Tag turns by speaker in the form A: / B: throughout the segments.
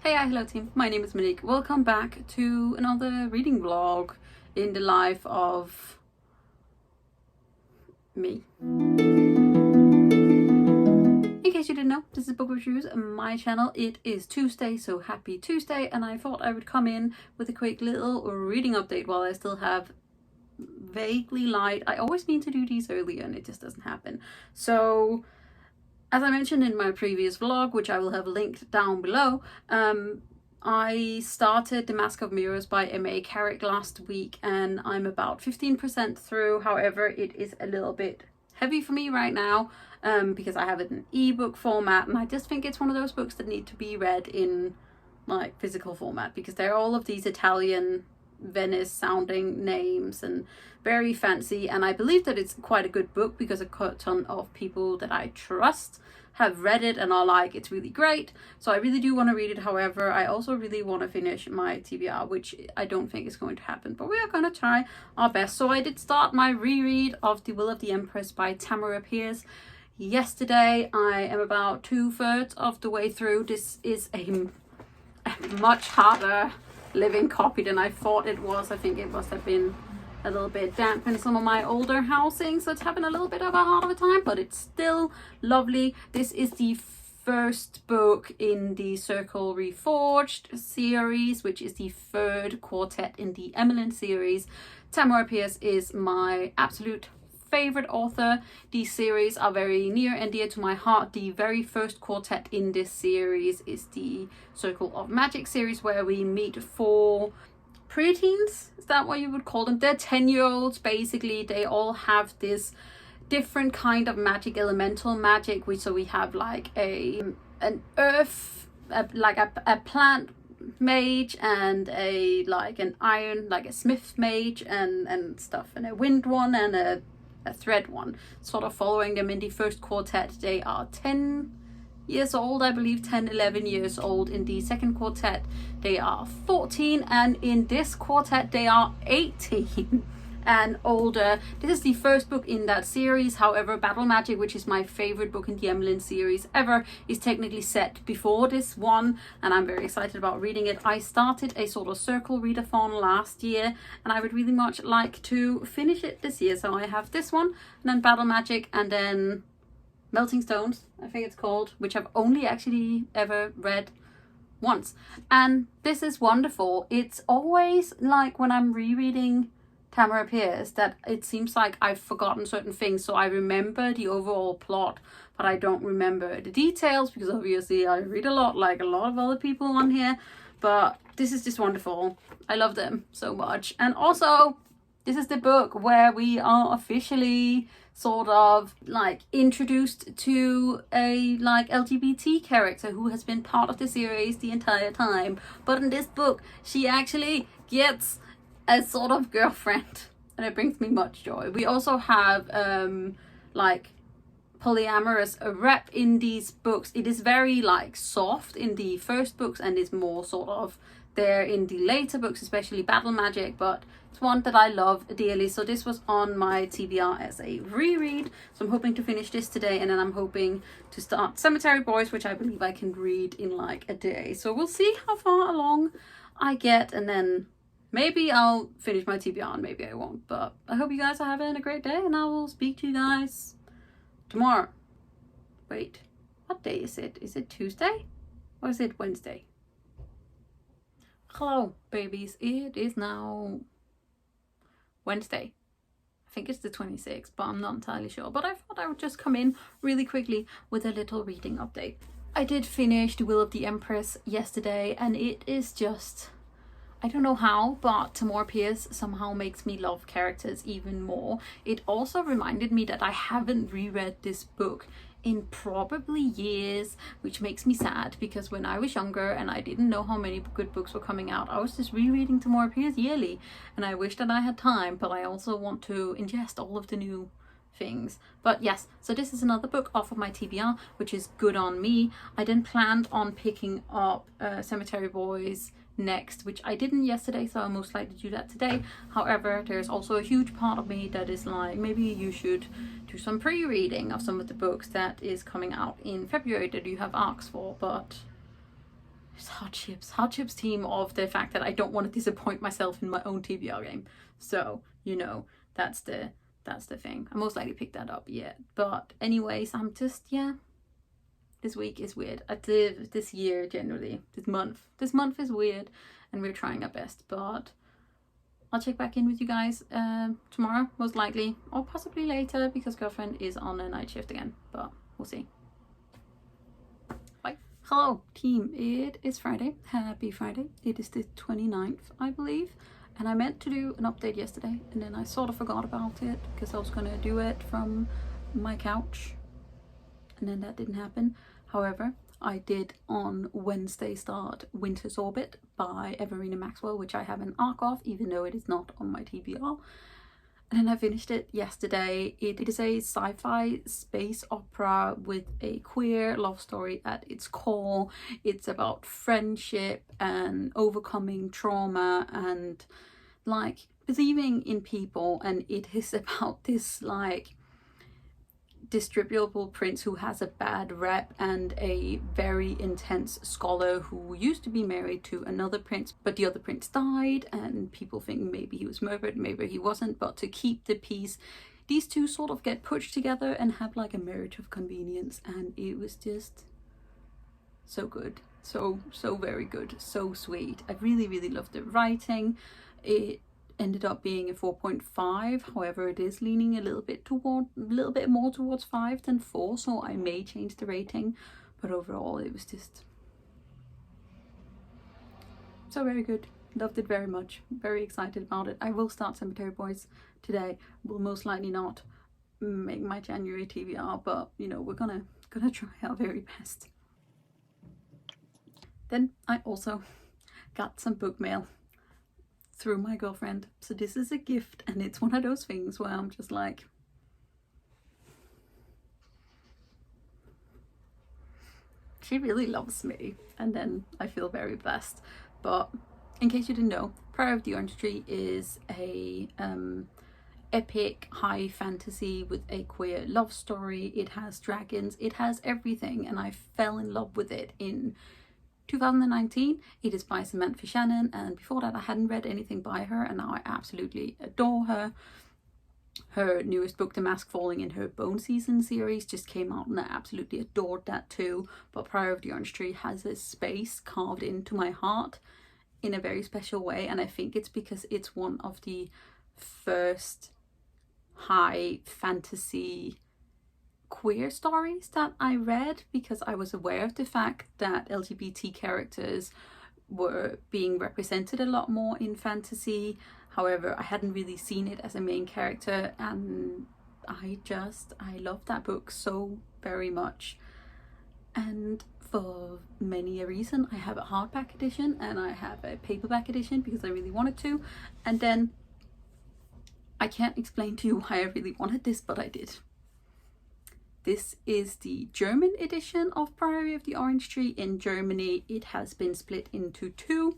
A: Hey, hello team, my name is Monique. Welcome back to another reading vlog in the life of me. In case you didn't know, this is Book Reviews, my channel. It is Tuesday, so happy Tuesday, and I thought I would come in with a quick little reading update while I still have vaguely light. I always mean to do these earlier and it just doesn't happen. So as I mentioned in my previous vlog, which I will have linked down below, I started The Mask of Mirrors by M.A. Carrick last week and I'm about 15% through. However, it is a little bit heavy for me right now because I have it in ebook format, and I just think it's one of those books that need to be read in like physical format because they're all of these Italian Venice sounding names and very fancy, and I believe that it's quite a good book because a ton of people that I trust have read it and are like, it's really great. So I really do want to read it. However, I also really want to finish my TBR, which I don't think is going to happen, but we are going to try our best. So I did start my reread of The Will of the Empress by Tamora Pierce yesterday. I am about 2/3 of the way through. This is a much harder living copy than I thought it was. I think it must have been a little bit damp in some of my older housing, so it's having a little bit of a hard of a time, but it's still lovely. This is the first book in the Circle Reforged series, which is the third quartet in the Emmeline series. Tamora Pierce is my absolute favorite author. These series are very near and dear to my heart. The very first quartet in this series is the Circle of Magic series, where we meet 4 preteens, is that what you would call them? They're 10-year-olds basically. They all have this different kind of magic, elemental magic, so we have like an earth, like a plant mage, and an iron, like a smith mage and stuff, and a wind one and a thread one, sort of following them in the first quartet. They are 10 years old, I believe, 10-11 years old. In the second quartet they are 14, and in this quartet they are 18 and older. This is the first book in that series. However, Battle Magic, which is my favorite book in the Emmeline series ever, is technically set before this one, and I'm very excited about reading it. I started a sort of circle readathon last year and I would really much like to finish it this year. So I have this one, and then Battle Magic, and then Melting Stones, I think it's called, which I've only actually ever read once. And this is wonderful. It's always like when I'm rereading Tamora Pierce that it seems like I've forgotten certain things. So I remember the overall plot, but I don't remember the details because obviously I read a lot, like a lot of other people on here. But this is just wonderful. I love them so much. And also, this is the book where we are officially sort of like introduced to a like LGBT character who has been part of the series the entire time. But in this book, she actually gets a sort of girlfriend, and it brings me much joy. We also have like polyamorous rep in these books. It is very like soft in the first books and is more sort of there in the later books, especially Battle Magic, but it's one that I love dearly. So this was on my TBR as a reread, so I'm hoping to finish this today, and then I'm hoping to start Cemetery Boys, which I believe I can read in like a day. So we'll see how far along I get, and then maybe I'll finish my TBR and maybe I won't. But I hope you guys are having a great day, and I will speak to you guys tomorrow. Wait, what day is it? Is it Tuesday or is it Wednesday? Hello babies, it is now Wednesday. I think it's the 26th, but I'm not entirely sure. But I thought I would just come in really quickly with a little reading update. I did finish The Will of the Empress yesterday, and it is just, I don't know how, but Tamora Pierce somehow makes me love characters even more. It also reminded me that I haven't reread this book in probably years, which makes me sad because when I was younger and I didn't know how many good books were coming out, I was just rereading Tamora Pierce yearly, and I wish that I had time, but I also want to ingest all of the new things. But yes, so this is another book off of my TBR, which is good on me. I didn't plan on picking up Cemetery Boys next, which I didn't yesterday, so I'll most likely do that today. However, there's also a huge part of me that is like, maybe you should do some pre-reading of some of the books that is coming out in February that you have arcs for, but hardships team of the fact that I don't want to disappoint myself in my own TBR game. So, you know, that's the thing. I most likely pick that up yet. But anyways, I'm just, yeah, this week is weird. This year generally, this month is weird, and we're trying our best. But I'll check back in with you guys tomorrow, most likely, or possibly later, because girlfriend is on a night shift again, but we'll see. Bye. Hello team, it is Friday. Happy Friday. It is the 29th, I believe, and I meant to do an update yesterday, and then I sort of forgot about it because I was gonna do it from my couch, and then that didn't happen. However, I did on Wednesday start Winter's Orbit by Everina Maxwell, which I have an arc of, even though it is not on my TBR. And then I finished it yesterday. It is a sci-fi space opera with a queer love story at its core. It's about friendship and overcoming trauma and like believing in people, and it is about this like distributable prince who has a bad rep and a very intense scholar who used to be married to another prince, but the other prince died and people think maybe he was murdered, maybe he wasn't, but to keep the peace these two sort of get pushed together and have like a marriage of convenience. And it was just so good, so very good, so sweet. I really loved the writing. It ended up being a 4.5. However, it is leaning a little bit more towards 5 than 4, so I may change the rating. But overall, it was just so very good. Loved it very much. Very excited about it. I will start Cemetery Boys today. Will most likely not make my January TBR, but you know, we're gonna try our very best. Then I also got some book mail through my girlfriend. So this is a gift, and it's one of those things where I'm just like, she really loves me, and then I feel very blessed. But in case you didn't know, Priory of the Orange Tree is a epic high fantasy with a queer love story. It has dragons, it has everything, and I fell in love with it in 2019. It is by Samantha Shannon, and before that I hadn't read anything by her, and now I absolutely adore her. Her newest book, The Mask Falling, in her Bone Season series just came out, and I absolutely adored that too. But Priory of the Orange Tree has a space carved into my heart in a very special way, and I think it's because it's one of the first high fantasy queer stories that I read, because I was aware of the fact that LGBT characters were being represented a lot more in fantasy. However, I hadn't really seen it as a main character, and I love that book so very much. And for many a reason, I have a hardback edition and I have a paperback edition because I really wanted to, and then I can't explain to you why I really wanted this, but I did. This is the German edition of Priory of the Orange Tree. In Germany, it has been split into 2.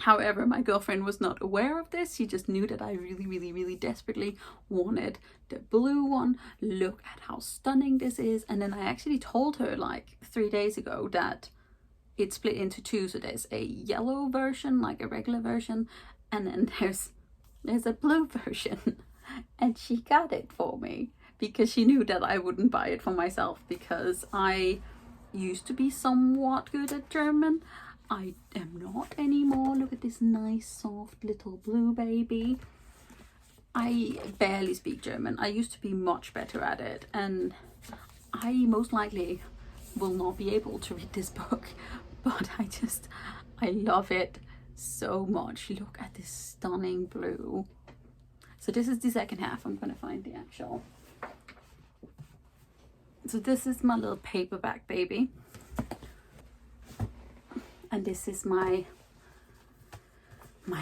A: However, my girlfriend was not aware of this. She just knew that I really desperately wanted the blue one. Look at how stunning this is. And then I actually told her like 3 days ago that it's split into 2. So there's a yellow version, like a regular version, and then there's a blue version. And she got it for me, because she knew that I wouldn't buy it for myself, because I used to be somewhat good at German. I am not anymore. Look at this nice soft little blue baby. I barely speak German. I used to be much better at it, and I most likely will not be able to read this book, but I love it so much. Look at this stunning blue. So this is the second half. I'm gonna find the actual. So this is my little paperback baby, and this is my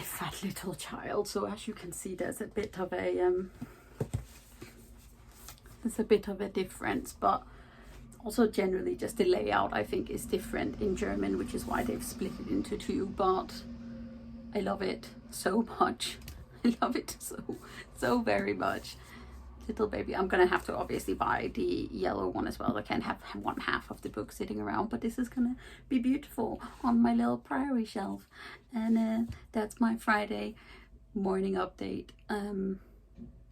A: fat little child. So as you can see, there's a bit of a difference, but also generally just the layout I think is different in German, which is why they've split it into 2. But I love it so much. I love it so very much. little baby. I'm gonna have to obviously buy the yellow one as well. I can't have one half of the book sitting around, but this is gonna be beautiful on my little Priory shelf. And that's my Friday morning update.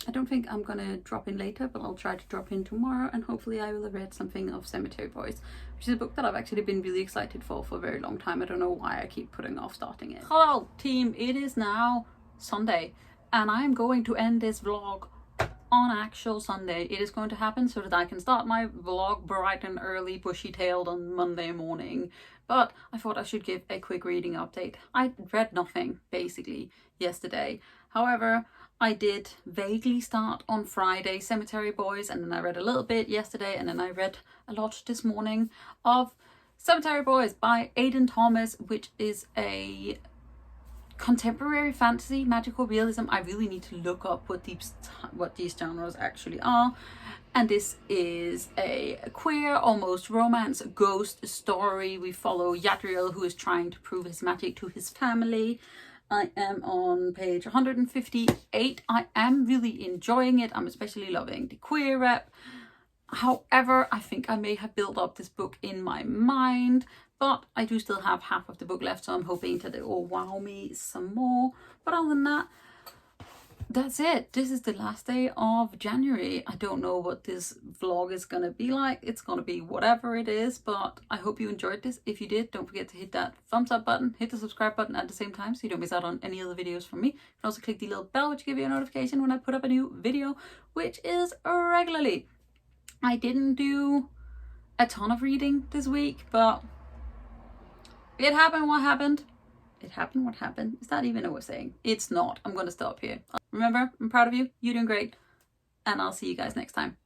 A: I don't think I'm gonna drop in later, but I'll try to drop in tomorrow, and hopefully I will have read something of Cemetery Boys, which is a book that I've actually been really excited for a very long time. I don't know why I keep putting off starting it. Hello team, it is now Sunday, and I'm going to end this vlog on actual Sunday. It is going to happen so that I can start my vlog bright and early, bushy-tailed on Monday morning. But I thought I should give a quick reading update. I read nothing, basically, yesterday. However, I did vaguely start on Friday Cemetery Boys, and then I read a little bit yesterday, and then I read a lot this morning of Cemetery Boys by Aiden Thomas, which is a contemporary fantasy, magical realism. I really need to look up what these genres actually are. And this is a queer, almost romance ghost story. We follow Yadriel, who is trying to prove his magic to his family. I am on page 158. I am really enjoying it. I'm especially loving the queer rep. However, I think I may have built up this book in my mind, but I do still have half of the book left, so I'm hoping that it will wow me some more. But other than that, that's it. This is the last day of January. I don't know what this vlog is gonna be like. It's gonna be whatever it is, but I hope you enjoyed this. If you did, don't forget to hit that thumbs up button, hit the subscribe button at the same time so you don't miss out on any other videos from me. You can also click the little bell, which will give you a notification when I put up a new video, which is regularly. I didn't do a ton of reading this week, but it happened what happened. It happened what happened. Is that even a way of saying? It's not. I'm going to stop here. Remember, I'm proud of you. You're doing great. And I'll see you guys next time.